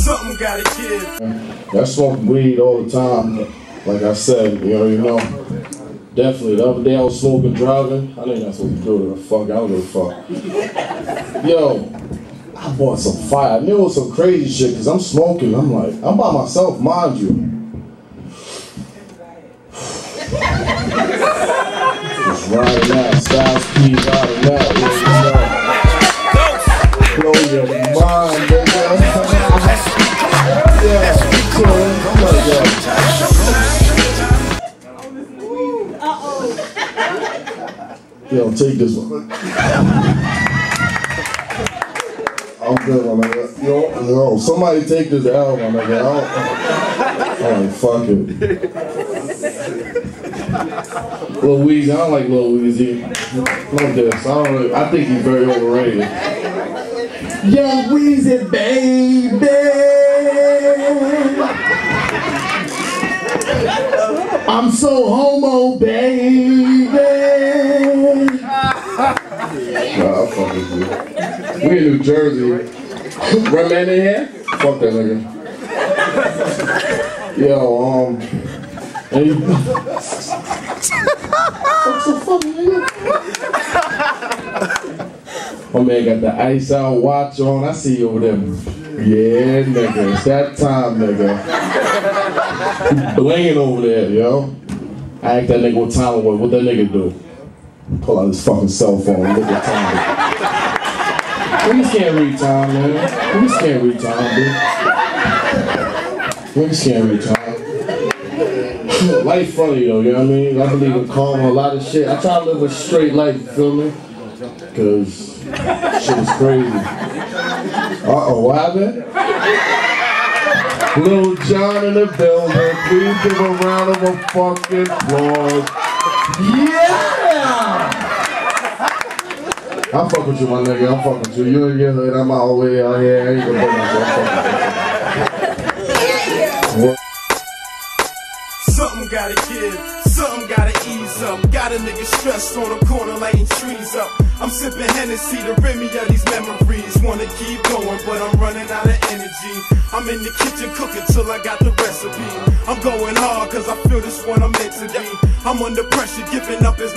Something gotta give. I smoke weed all the time. Like I said, you know. Definitely. The other day I was smoking, driving. I ain't not supposed to do it. Fuck, I don't give a fuck. Yo, I bought some fire. I knew it was some crazy shit because I'm smoking. I'm like, I'm by myself, mind you. Just riding out, Styles P riding out. Blow your mind, nigga. Yeah, cool. I'm like, yo. Yo, take this one. I'm good, my nigga. Yo, somebody take this L, my nigga. Alright, fuck it. Lil Weezy, I don't like Lil Weezy. Like this. I think he's very overrated. Young Weezy, baby. I'm so homo, baby. Nah, I'll fuck with you. We in New Jersey. Red man in here? Fuck that nigga. Yo, hey. What's so funny, nigga? My man got the ice out watch on. I see you over there. Yeah, nigga. It's that time, nigga. Blinging over there, yo. I asked that nigga what time it was. What that nigga do? Pull out his fucking cell phone and look at time. Niggas can't read time, man. Niggas can't read time, dude. Niggas can't read time. Life funny though, you know what I mean? I believe in karma, a lot of shit. I try to live a straight life, you feel me? Cause shit is crazy. Uh-oh, what happened? Lil Jon in the building. Please give a round of fucking applause. Yeah! I fuck with you, my nigga. I fuck with you. You in your hood, I'm all the way out here. I ain't gonna put myself. Something gotta give, something gotta ease up. Got a nigga stressed on the corner lighting trees up. I'm sipping Hennessy to rid me of these memories. Wanna keep going, but I'm running out of energy. I'm in the kitchen cooking till I got the recipe. I'm going hard cause I feel this one I'm meant to be. I'm under pressure, giving up is